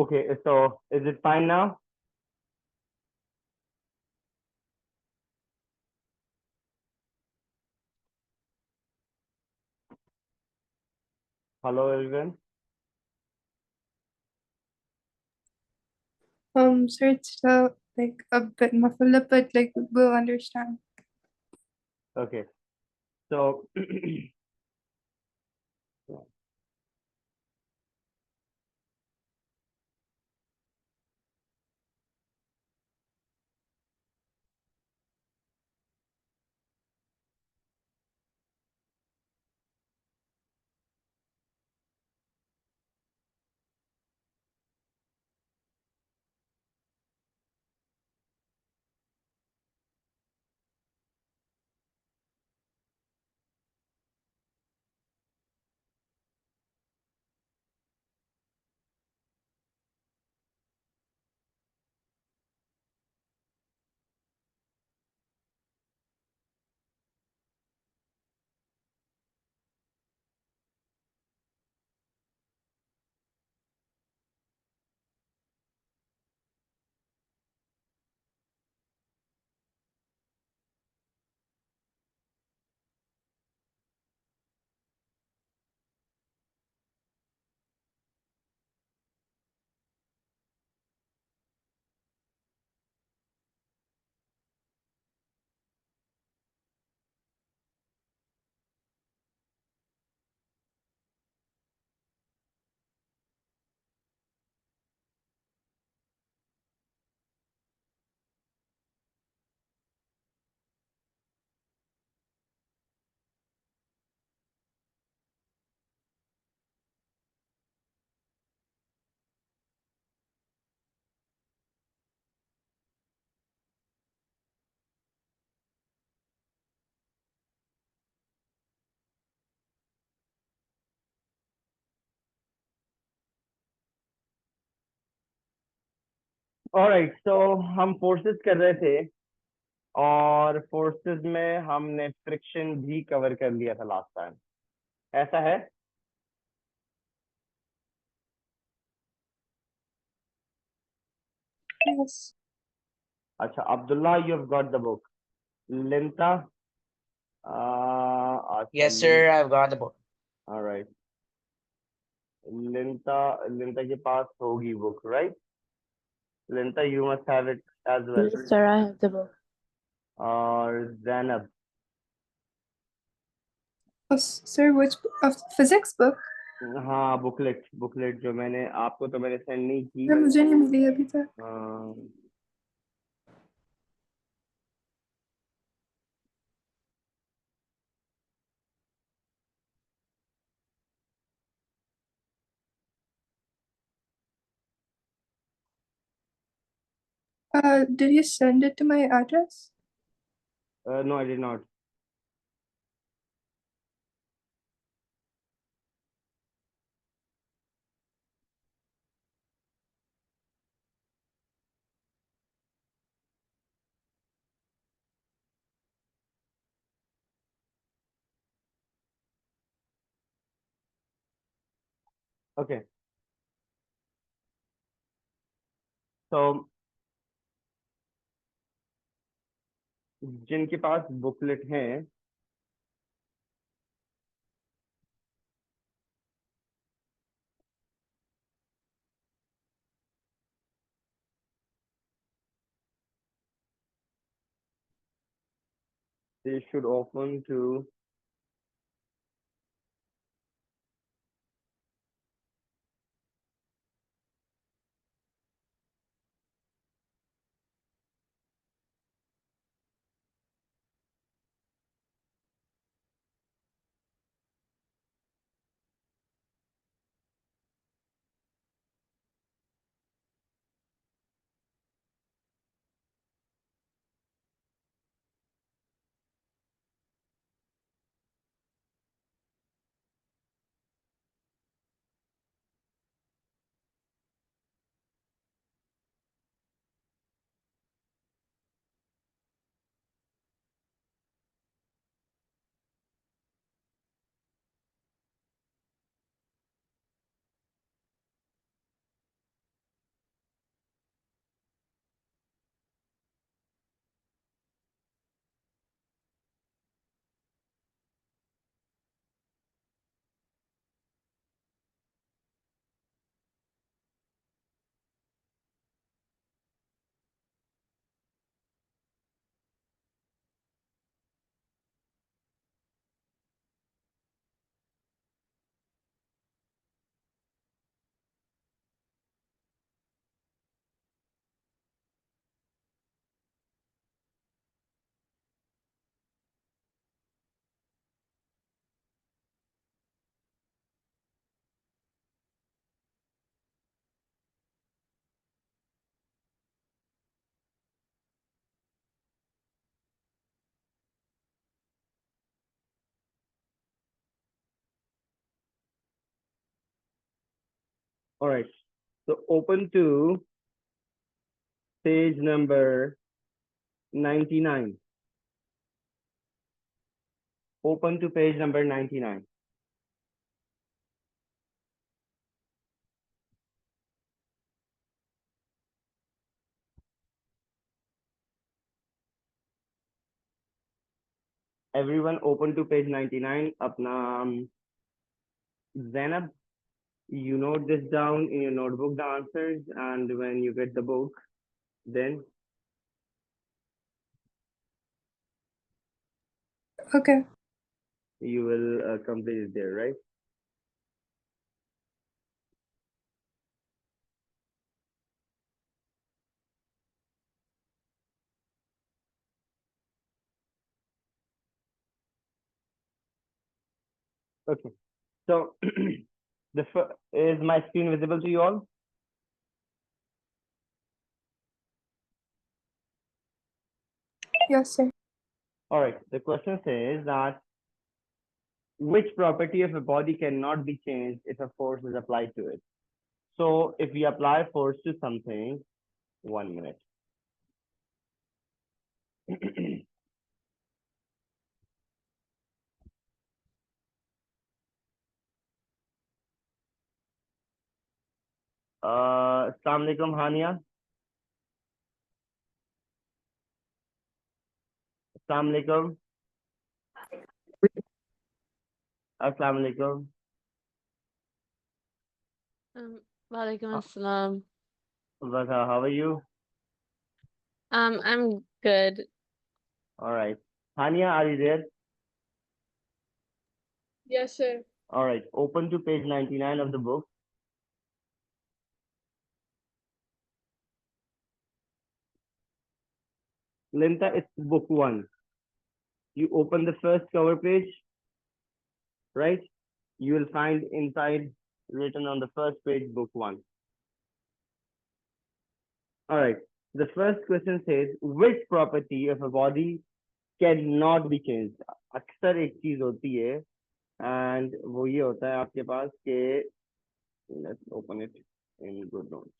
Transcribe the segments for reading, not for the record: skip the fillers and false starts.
Okay, so is it fine now? Hello, everyone. Sir, it's like a bit muffled, but like we'll understand. Okay, so alright, so हम forces कर रहे थे और forces में हमने friction भी cover कर लिया था लास्ट टाइम, ऐसा है? Yes. अच्छा, Abdullah, you have got the book. Linta, अच्छा, Yes, sir, I've got the book. Alright. Linta Linta के पास होगी book, right? Linta, you must have it as well. Yes, sir, I have the book. और Zainab. Sir, which physics book? हाँ, booklet booklet जो मैंने आपको तो मैंने सेंड नहीं की. Sir, मुझे नहीं मिली अभी तक. Did you send it to my address? No, I did not. Okay. So जिनके पास बुकलेट है, they should open to All right. So open to page number 99. Open to page number 99. Everyone open to page 99. Apna Zainab, you note this down in your notebook, the answers, and when you get the book, then Okay. you will complete it there, right? Okay. So is my screen visible to you all? Yes, sir. All right. The question says that which property of a body cannot be changed if a force is applied to it? So if we apply force to something, 1 minute. Assalamu alaikum, Hania. Assalamu alaikum. Assalamu alaikum. Walaikum assalam. Vaka, how are you? I'm good. All right. Hania, are you there? Yes, sir. All right. Open to page 99 of the book. Linta, it's book 1. You open the first cover page, right? You will find inside written on the first page, book 1. All right. The first question says, which property of a body cannot be changed? अक्सर एक चीज होती है and वो ये होता है आपके पास कि let's open it in good notes.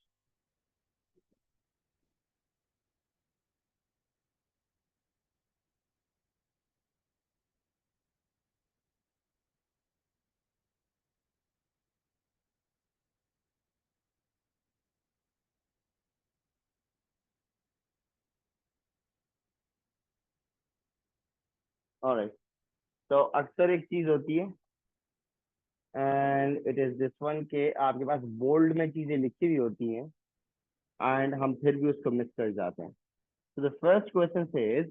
All right. So अक्सर एक चीज होती है and it is this one के आपके पास bold में चीजें लिखी हुई होती हैं and हम फिर भी उसको मिस कर जाते हैं. So the first question says,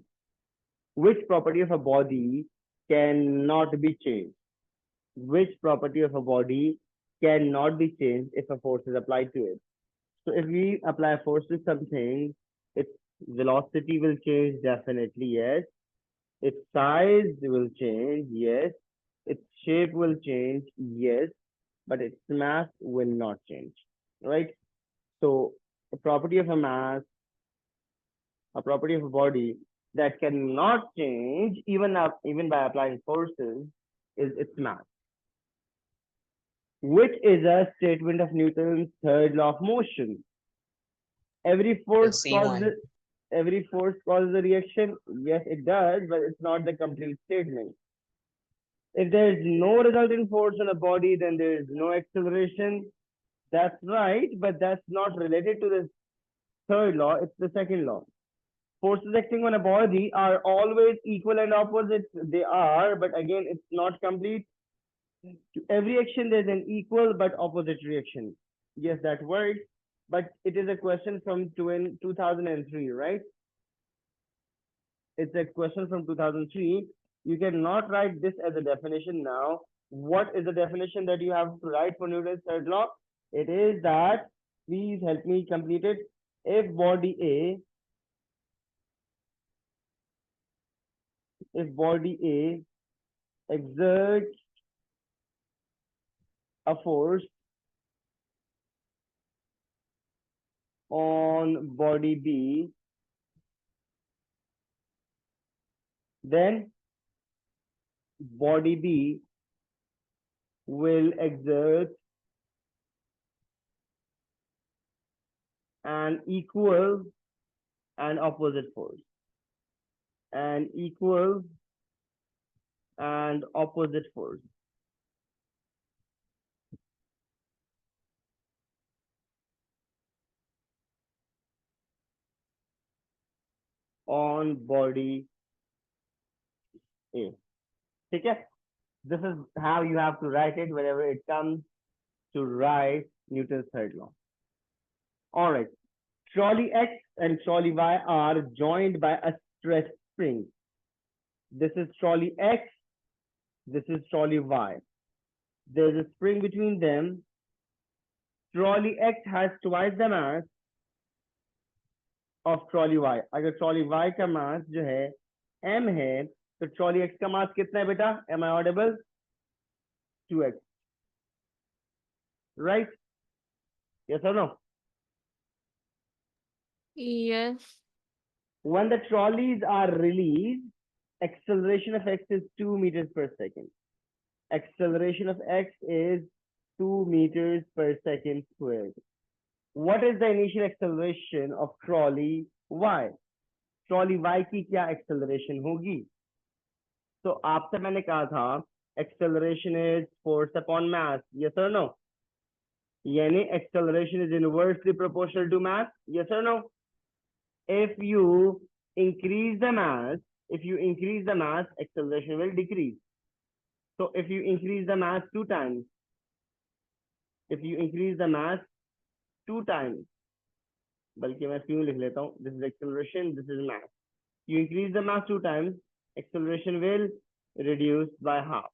which property of a body cannot be changed? Which property of a body cannot be changed if a force is applied to it? So if we apply force to something, its velocity will change, definitely, yes. Its size will change, yes. Its shape will change, yes. But its mass will not change, right? So a property of a mass, a property of a body that cannot change even by applying forces is its mass, which is a statement of Newton's third law of motion. Every force causes every force causes a reaction. Yes, it does, but it's not the complete statement. If there is no resultant force on a body, then there is no acceleration. That's right, but that's not related to the third law. It's the second law. Forces acting on a body are always equal and opposite. They are, but again, it's not complete. To every action, there's an equal but opposite reaction. Yes, that works, but it is a question from 2003, right? It's a question from 2003. You cannot write this as a definition now. What is the definition that you have to write for Newton's third law? It is that, please help me complete it. If body A exerts a force on body B, then body B will exert and equal and opposite force, and equal and opposite force. On body A. Okay? This is how you have to write it whenever it comes to write Newton's third law. All right. Trolley X and trolley Y are joined by a stress spring. This is trolley X. This is trolley Y. There's a spring between them. Trolley X has twice the mass of trolley Y. अगर trolley Y का mass जो है m है, तो trolley X का mass कितना है बेटा? Am I audible? 2x. Right? Yes or no? Yes. When the trolleys are released, acceleration of x is 2 meters per second. Acceleration of x is 2 meters per second squared. What is the initial acceleration of trolley y? Trolley y की क्या acceleration होगी? तो आपसे मैंने कहा था acceleration is force upon mass. Yes or no? यानी acceleration is inversely proportional to mass. Yes or no? If you increase the mass, acceleration will decrease. So if you increase the mass 2 times, बल्कि मैं क्यों लिख लेता हूँ, this is acceleration, this is mass. You increase the mass 2 times, acceleration will reduce by half.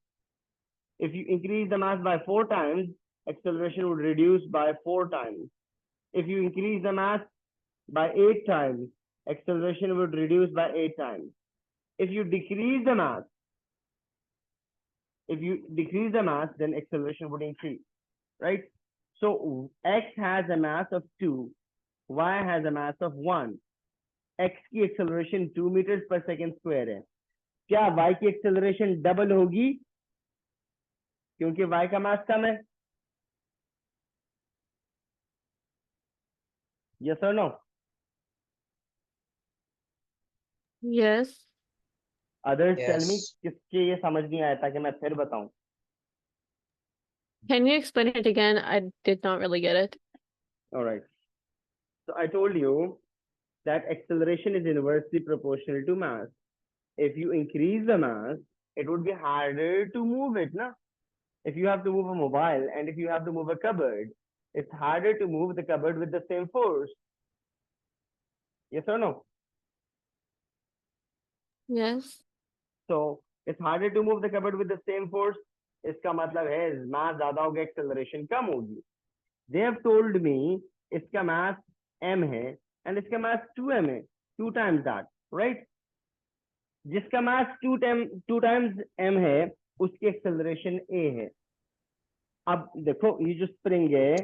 If you increase the mass by 4 times, acceleration would reduce by 4 times. If you increase the mass by 8 times, acceleration would reduce by 8 times. If you decrease the mass, then acceleration would increase, right? So x has a mass of 2, y has a mass of 1. x की acceleration 2 meters per second square है. क्या y की acceleration double होगी? क्योंकि y का mass कम है. Yes or no? Yes. Others tell me Yes. किसके ये समझ नहीं आया ताकि मैं फिर बताऊं. Can you explain it again? I did not really get it. All right. So I told you that acceleration is inversely proportional to mass. If you increase the mass, it would be harder to move it, na? If you have to move a mobile and if you have to move a cupboard, it's harder to move the cupboard with the same force. Yes or no? Yes. So it's harder to move the cupboard with the same force. इसका मतलब है mass ज़्यादा होगा, acceleration कम होगी. They have told me इसका mass m है and इसका mass 2m है, 2 times that, right? जिसका mass 2 times m है, उसकी acceleration a है. अब देखो ये जो spring है,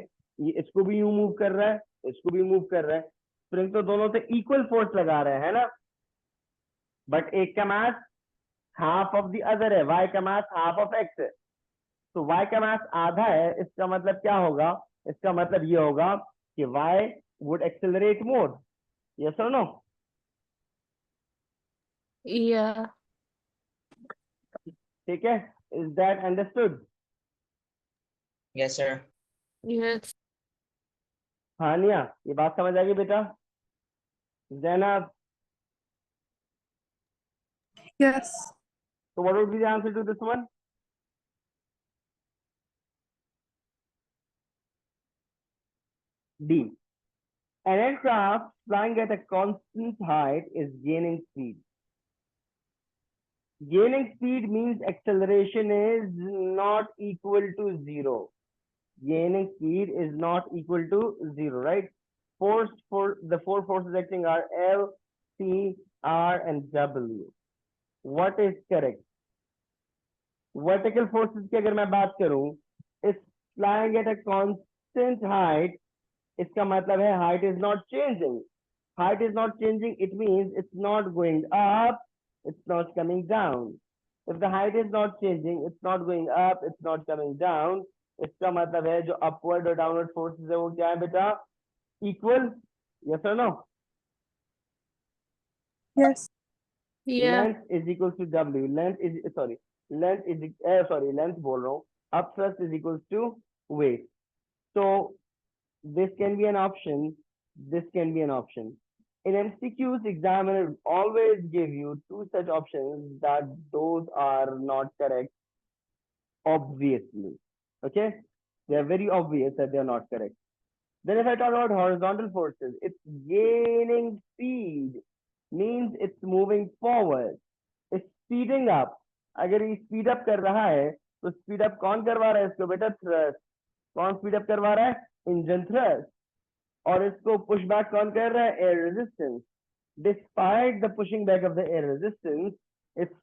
ये इसको भी यूं move कर रहा है, इसको भी move कर रहा है. Spring तो दोनों से equal force लगा रहा है ना? But एक का mass half of the other है, y का mass half of x है. तो y का mass आधा है, इसका मतलब क्या होगा? इसका मतलब ये होगा कि y would accelerate more. Yes or no? Yeah. ठीक है? Is that understood? Yes, sir. Yes. हानिया, ये बात समझ आ गई बेटा? Zainab, Yes. so what would be the answer to this one? D. An aircraft flying at a constant height is gaining speed. Gaining speed means acceleration is not equal to 0. Gaining speed is not equal to 0, right? The four forces acting are L, C, R, and W. What is correct? Vertical forces की अगर मैं बात करूं, is flying at a constant height. इसका मतलब है height is not changing. Height is not changing. It means it's not going up. It's not coming down. If the height is not changing, it's not going up. It's not coming down. इसका मतलब है जो upward और downward forces है वो क्या है बेटा? Equal Yes or no? Yes. Yeah. Length is equals to W. Length is sorry. Length बोल रहा हूँ. Upthrust is equals to weight. So this can be an option. This can be an option. In MCQs, examiner always give you two such options that those are not correct. Obviously, okay, they are very obvious that they are not correct. Then if I talk about horizontal forces, it's gaining speed, means it's moving forward. It's speeding up. अगर ये speed up कर रहा है तो speed up कौन करवा रहा है इसको बेटा? Thrust. कौन speed up करवा रहा है? Engine thrust. और इसको push back कौन कर रहा है? Air resistance. Despite the pushing back of the air resistance, it's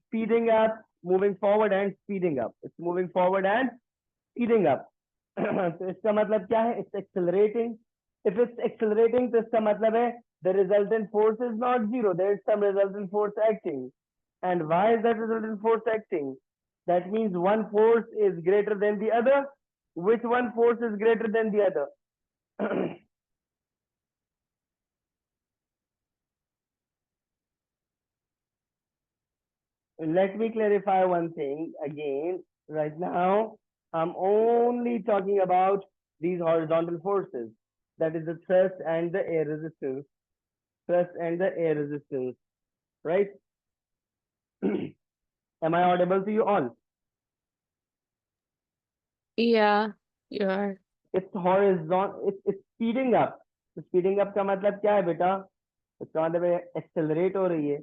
speeding up, moving forward and speeding up. It's moving forward and speeding up. तो इसका मतलब क्या है? It's accelerating. If it's accelerating, तो इसका मतलब है the resultant force is not zero. There is some resultant force acting. And why is that resultant force acting? That means one force is greater than the other. Which one force is greater than the other? Let me clarify one thing again. Right now, I'm only talking about these horizontal forces. That is the thrust and the air resistance. Thrust and the air resistance. Right? Am I audible to you all? Yeah. You are. It's horizontal. It's speeding up. तो speeding up का मतलब क्या है बेटा? इसका मतलब है accelerate हो रही है.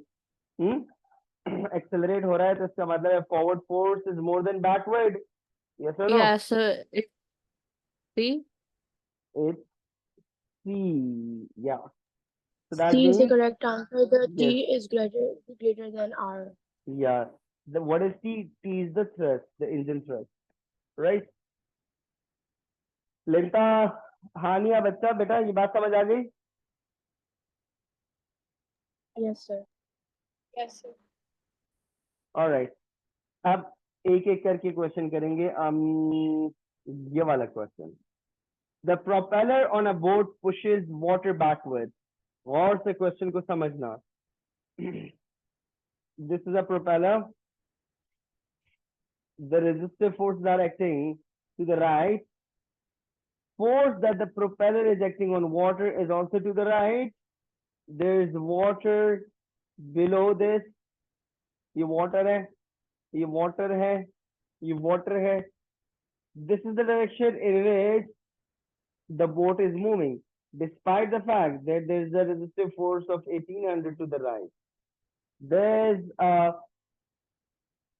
Accelerate हो रहा है तो इसका मतलब है forward force is more than backward. Yes or no? Yeah. So it's C. It's C. Yeah. So that C is the means, correct answer. The yes, T is greater than R. yeah. What is T? T is the thrust, the engine thrust, right? लेंता हानिया बच्चा बेटा ये बात समझ आ गई? Yes, sir. Yes, sir. All right. अब एक एक करके क्वेश्चन करेंगे. ये वाला question. The propeller on a boat pushes water backward. गौर से क्वेश्चन को समझना. This is a propeller. The resistive forces are acting to the right. Force that the propeller is acting on water is also to the right. There is water below this. ये water है, ये water है, ये water है. This is the direction in which the boat is moving, despite the fact that there is a resistive force of 1800 to the right. There's a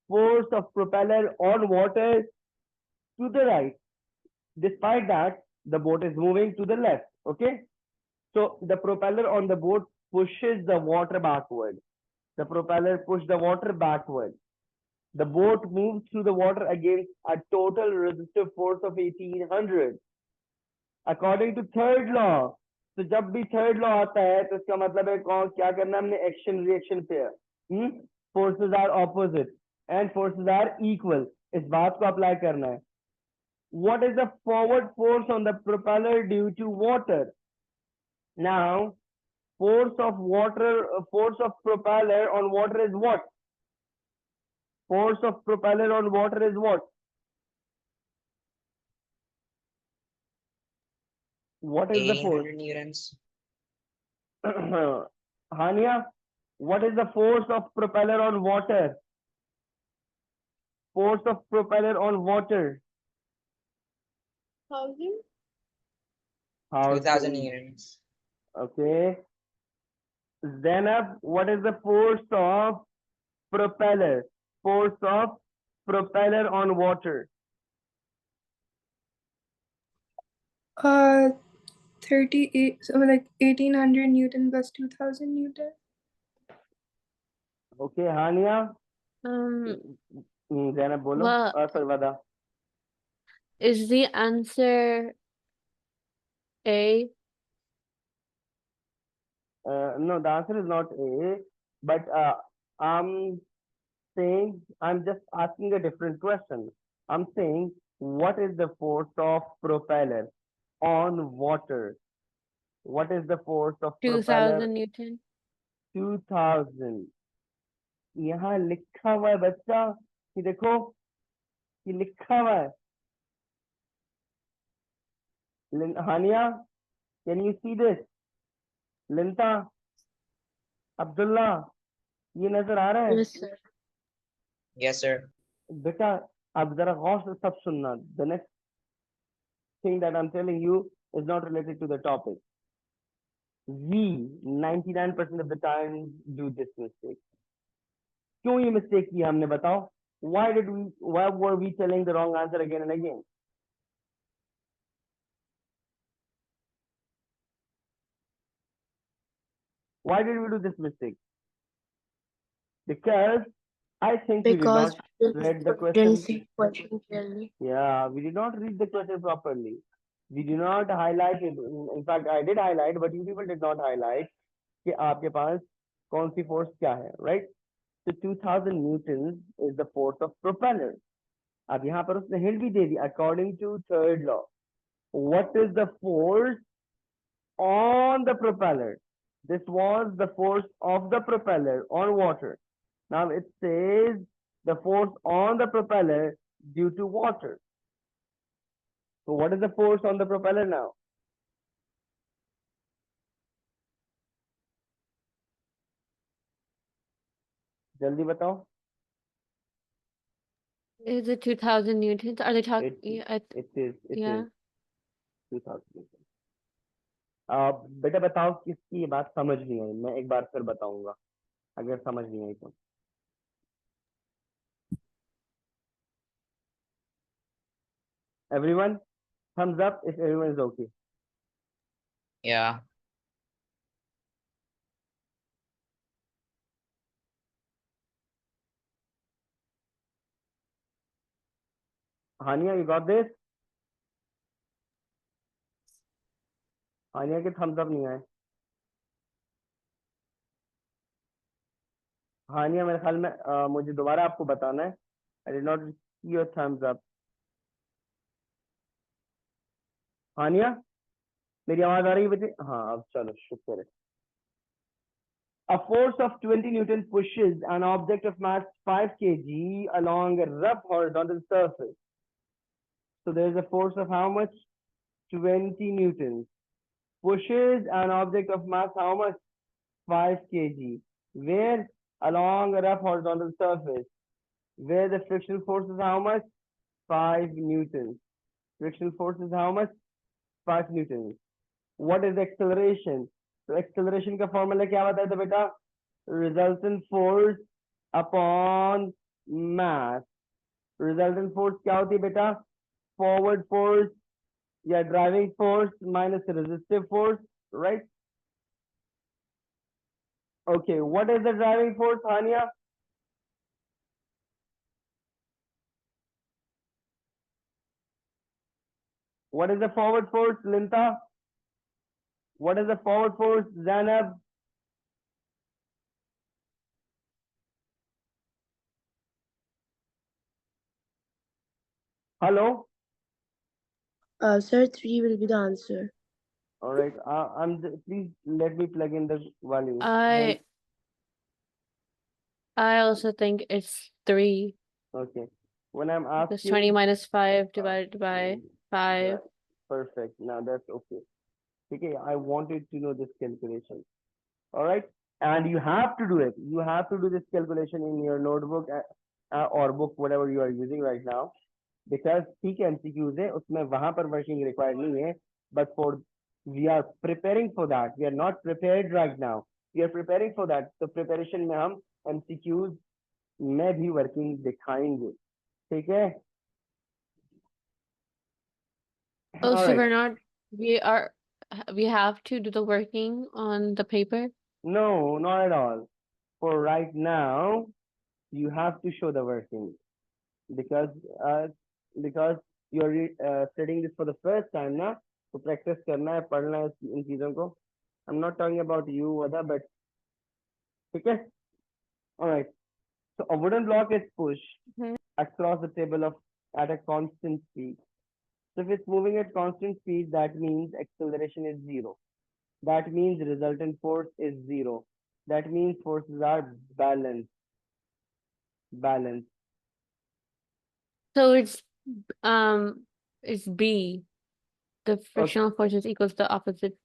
force of propeller on water to the right. Despite that, the boat is moving to the left. Okay. So the propeller on the boat pushes the water backward. The propeller pushes the water backward. The boat moves through the water against a total resistive force of 1800. According to third law, तो जब भी third law आता है तो इसका मतलब है कौन क्या करना हमने action reaction pair. Forces are opposite and forces are equal. इस बात को अप्लाई करना है. What is the forward force on the propeller due to water? Now, force of propeller on water is what? Force of propeller on water is what? What is the force? 1800 newtons. Hania, what is the force of propeller on water? Force of propeller on water. 1000? 2000 newtons. Okay. Zainab, what is the force of propeller? Force of propeller on water. 38, so like 1800 Newton plus 2000 Newton. Okay, Hania. Zainab, bolo. Well, Sorry, Vada. is the answer A? No, the answer is not A, but I'm saying, I'm just asking a different question. I'm saying, what is the force of propeller on water? What is the force of propeller? 2000 Newton. 2000. यहाँ लिखा हुआ है बच्चा, ये देखो, ये लिखा हुआ है. हानिया, can you see this? लिंता, Abdullah, ये नजर आ रहा है? Yes, sir. Yes, sir. बेटा अब जरा गौर से सब सुनना. The next thing that I'm telling you is not related to the topic. We 99% of the time do this mistake. क्यों ये mistake की हमने, बताओ? Why were we telling the wrong answer again and again? Why did we do this mistake? Because I think we did Because not we read the didn't question. see question clearly. Yeah, we did not read the question properly. We did not highlight it. In fact, I did highlight, but you people did not highlight कि आपके पास कौन सी force क्या है, right? So 2000 newtons is the force of propeller. अब यहाँ पर उसने hint भी दे दी. According to third law, what is the force on the propeller? This was the force of the propeller on water. Now it says the force on the propeller due to water. So what is the force on the propeller now? जल्दी बताओ. Is it 2000 Newtons? Are they talking? It, Yeah, it is. It yeah. is 2000. बेटा बताओ किसकी ये बात समझ नहीं आई. मैं एक बार फिर बताऊंगा अगर समझ नहीं आई तो. Everyone, thumbs up if everyone is okay. Yeah. Hania, you got this? हानिया के thumbs up नहीं आए. हानिया मेरे ख्याल में मुझे दोबारा आपको बताना है. I did not see your thumbs up. हानिया मेरी आवाज आ रही है बच्चे? हाँ अब चलो शुक्र है. A force of 20 newtons pushes an object of mass 5 kg along a rough horizontal surface. So there is a force of how much? 20 newtons. Pushes an object of mass how much? 5 kg. Where? Along a rough horizontal surface. Where the frictional force is how much? 5 newtons. Frictional force is how much? 5 newtons. What is the acceleration? So acceleration का formula क्या बताया था बेटा? Resultant force upon mass. Resultant force क्या होती है बेटा? Forward force या driving force minus resistive force, right? Okay, what is the driving force, Hania? What is the forward force, Linta? What is the forward force, Zainab? Hello? Sir, 3 will be the answer. All right, please let me plug in the value. I also think it's 3. Okay, when I'm Because asking. 20 minus 5 divided by 5. Yeah, perfect, now that's okay. Okay, I wanted to know this calculation. All right, and you have to do it. You have to do this calculation in your notebook or book, whatever you are using right now. Because ठीक है MCQs है, उसमें वहां पर working required नहीं है. But for we are preparing for that. We are not prepared right now. We are preparing for that. तो preparation में हम MCQs में भी working दिखाएंगे. ठीक है? Oh, All so right. we're not, we have to do the working on the paper? No, not at all. For right now, you have to show the working because you're studying this for the first time ना, तो practice करना है, पढ़ना है इन चीजों को. I'm not talking about you, Vada, but ठीक है? All right. So a wooden block is pushed Mhm. across the table at a constant speed. So if it's moving at constant speed, that means acceleration is 0. that means resultant force is 0. That means forces are balanced. Balanced. So it's B. The frictional force is equals to opposite.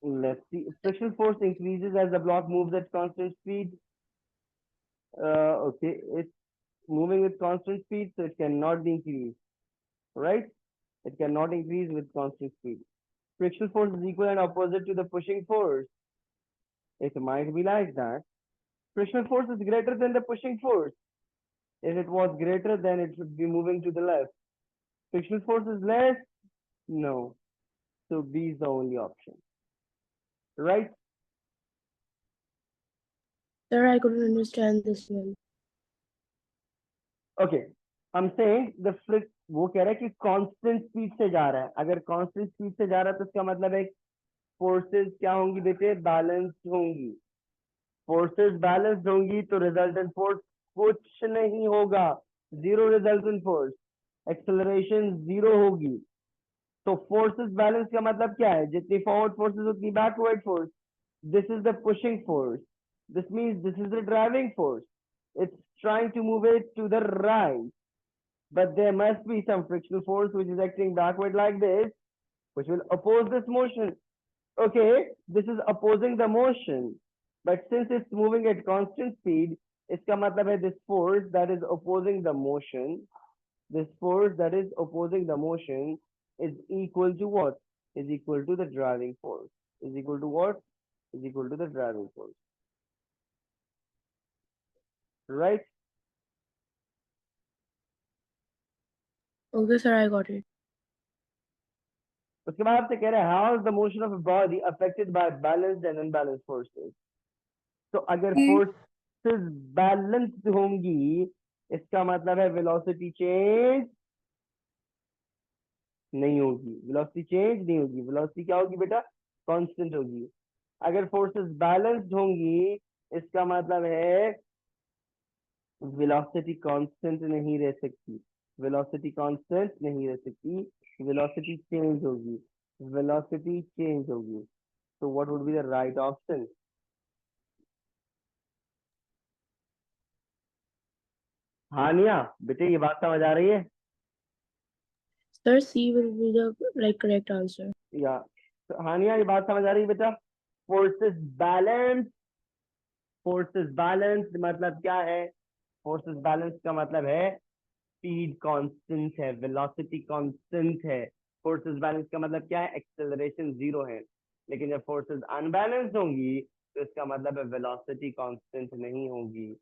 Let's see. Frictional force increases as the block moves at constant speed. Okay, it's moving with constant speed, so it cannot be increased, right? It cannot increase with constant speed. Frictional force is equal and opposite to the pushing force. It might be like that. Frictional force is greater than the pushing force. If it was greater, then it should be moving to the left. Frictional force is less? No. So B is the only option. Right? Sir, I couldn't understand this one. Okay. I'm saying the flick वो कह रहा है कि constant speed से जा रहा है. अगर कांस्टेंट स्पीड से जा रहा है तो इसका मतलब है फोर्सेस क्या होंगी बेटे? बैलेंस होंगी. फोर्सेस बैलेंस होंगी तो रिजल्टेंट फोर्स कुछ नहीं होगा. Zero resultant force. Acceleration zero होगी. तो फोर्सेस बैलेंस का मतलब क्या है? जितनी फॉरवर्ड फोर्सेस उतनी backward force. This is the pushing force. This means this is the driving force. It's trying to move it to the right. But there must be some frictional force which is acting backward like this, which will oppose this motion. Okay, this is opposing the motion. But since it's moving at constant speed, iska matlab hai this force that is opposing the motion, this force that is opposing the motion is equal to what? Is equal to the driving force. Is equal to what? Is equal to the driving force. Right? Okay, sir, I got it. उसके बाद आपसे कह रहा है how is the motion of a body affected by balanced and unbalanced forces. तो अगर forces balanced होंगी इसका मतलब है velocity change नहीं होगी. velocity change नहीं होगी. velocity क्या होगी बेटा? constant होगी. अगर forces balanced होंगी इसका मतलब है velocity constant नहीं रह सकती. velocity constant नहीं रह सकती. velocity change होगी. velocity change होगी. So what would be the right option? हानिया बेटे ये बात समझ आ रही है? Sir, C will be the correct answer. या तो हानिया ये बात समझ आ रही है बेटा? फोर्सेस बैलेंस मतलब क्या है? फोर्सेस बैलेंस का मतलब है स्पीड कांस्टेंट है, वेलोसिटी कांस्टेंट है. फोर्सेस बैलेंस का मतलब क्या है? एक्सेलरेशन जीरो है. लेकिन जब फोर्सेस अनबैलेंस होंगी तो इसका मतलब है वेलोसिटी कांस्टेंट नहीं होगी.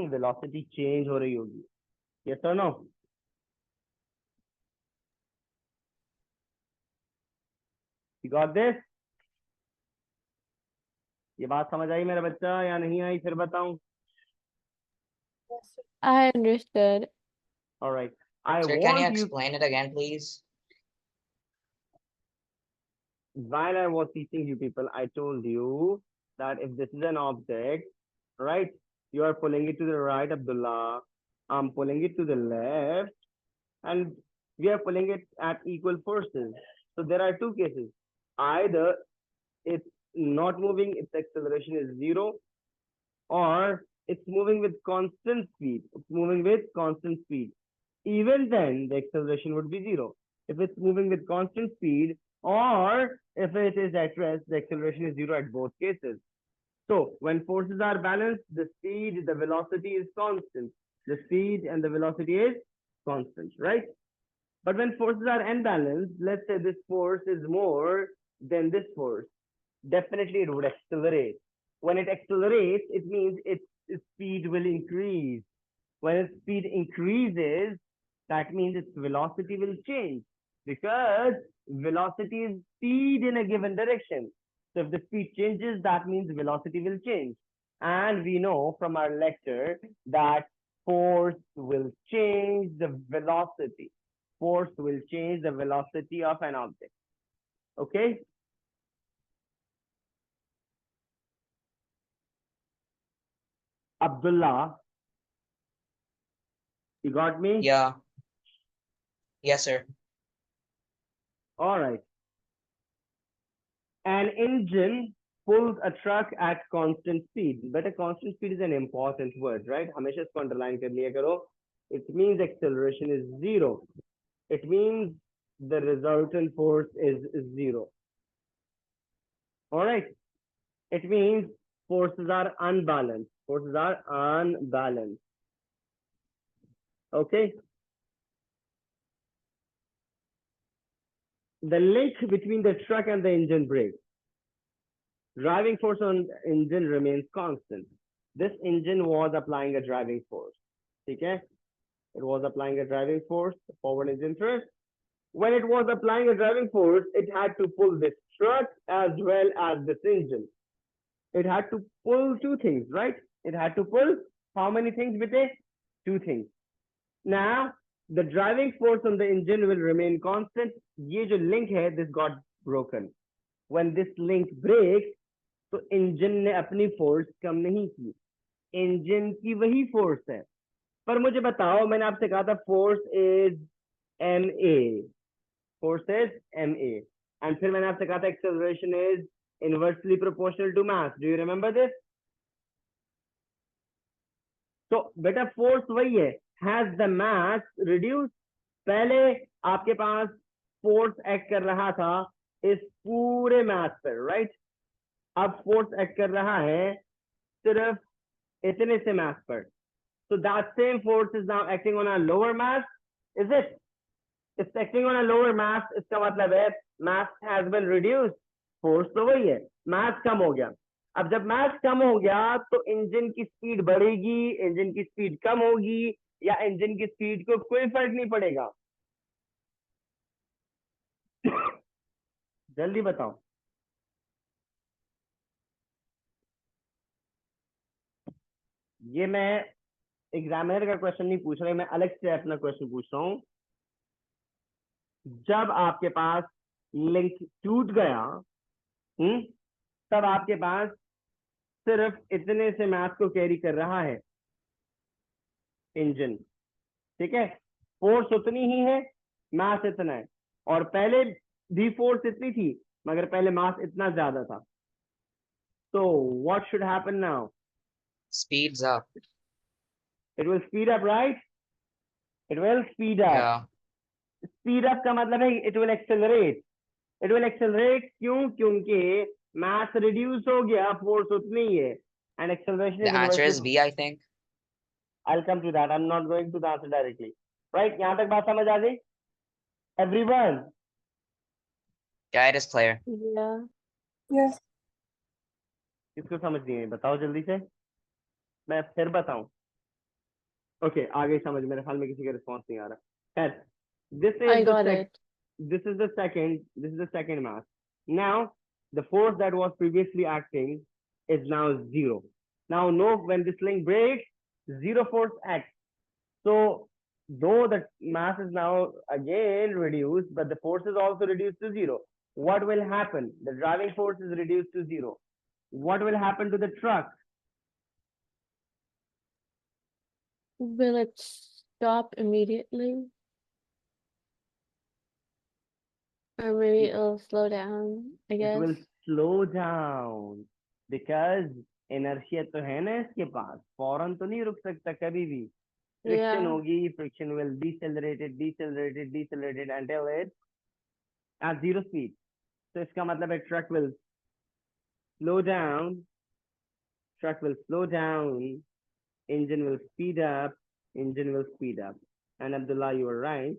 वेलोसिटी चेंज हो रही होगी. यस और नो? You got this? ये बात समझ आई मेरा बच्चा या नहीं आई? फिर बताऊं? I understood. All right. I Sir, can you want you, explain it again, please? while I was teaching you people, I told you that if this is an object, right, you are pulling it to the right, Abdullah. I'm pulling it to the left, and we are pulling it at equal forces. So there are two cases. Either it's not moving, its acceleration is zero, or it's moving with constant speed. It's moving with constant speed. Even then, the acceleration would be zero. If it's moving with constant speed, or if it is at rest, the acceleration is zero at both cases. So when forces are balanced, the speed, the velocity is constant. The speed and the velocity is constant, right? But when forces are unbalanced, let's say this force is more than this force, definitely it would accelerate. When it accelerates, it means its speed will increase. When its speed increases, that means its velocity will change, because velocity is speed in a given direction. So if the speed changes, that means velocity will change. And we know from our lecture that force will change the velocity. Force will change the velocity of an object. Okay? Abdullah, you got me? Yeah. Yes, sir. All right. An engine pulls a truck at constant speed. But a constant speed is an important word, right? हमेशा इसको underline कर लिया करो. It means acceleration is zero. It means the resultant force is zero. All right. It means forces are unbalanced. Forces are unbalanced. Okay. The link between the truck and the engine brake. Driving force on engine remains constant. This engine was applying a driving force. Okay? It was applying a driving force, forward engine thrust. When it was applying a driving force, it had to pull this truck as well as this engine. It had to pull two things, right? It had to pull how many things, Vijay? Two things. Now, the driving force on the engine will remain constant. ये जो link है, this got broken. When this link breaks, तो engine ने अपनी force कम नहीं की. Engine की वही force है. पर मुझे बताओ, मैंने आपसे कहा था force is ma. Force is ma. And फिर मैंने आपसे कहा था acceleration is inversely proportional to mass. Do you remember this? तो बेटा force वही है. Has the mass reduced? पहले आपके पास force act कर रहा था इस पूरे mass पर, right? अब force act कर रहा है सिर्फ इतने से mass पर. So that same force is now acting on a lower mass, is it? It's acting on a lower mass. इसका मतलब है mass has been reduced. Force तो वही है, mass कम हो गया. अब जब mass कम हो गया तो engine की speed बढ़ेगी, engine की speed कम होगी, या engine की speed को कोई फर्क नहीं पड़ेगा. जल्दी बताओ. ये मैं एग्जामिनर का क्वेश्चन नहीं पूछ रहा, मैं अलग से अपना क्वेश्चन पूछ रहा हूं. जब आपके पास लिंक टूट गया, तब आपके पास सिर्फ इतने से मास को कैरी कर रहा है इंजन. ठीक है, फोर्स उतनी ही है, मास इतना है. और पहले भी फोर्स इतनी थी, मगर पहले मास इतना ज्यादा था. तो what should happen now? Speeds up. It will speed up, right? It will speed up. Yeah. Speed up का मतलब है it will accelerate. It will accelerate क्यों? क्योंकि mass reduce हो गया, force उतनी ही है, and acceleration The is answer is inversely. B, I think. I'll come to that. I'm not going to the answer directly. Right? यहाँ तक बात समझ आ गई? Everyone. Yeah, it is clear. Yeah. Yes. किसको समझ नहीं है बताओ जल्दी से. मैं फिर बताऊं. Okay, आगे समझ. मेरे ख्याल में किसी का रिस्पॉन्स नहीं आ रहा. खैर, this is I the got it. this is the second mass. Now the force that was previously acting is now zero. Now note when this link breaks, zero force acts. So though the mass is now again reduced, but the force is also reduced to zero. What will happen? The driving force is reduced to zero. What will happen to the truck? Will it stop immediately? Or maybe it'll slow down, I It will guess. slow down because inertia तो है ना इसके पास, फौरन तो नहीं रुक सकता कभी भी. Friction Yeah. होगी, friction will decelerate until it at zero speed. So इसका मतलब है truck will slow down, engine will speed up, And Abdullah, you were right.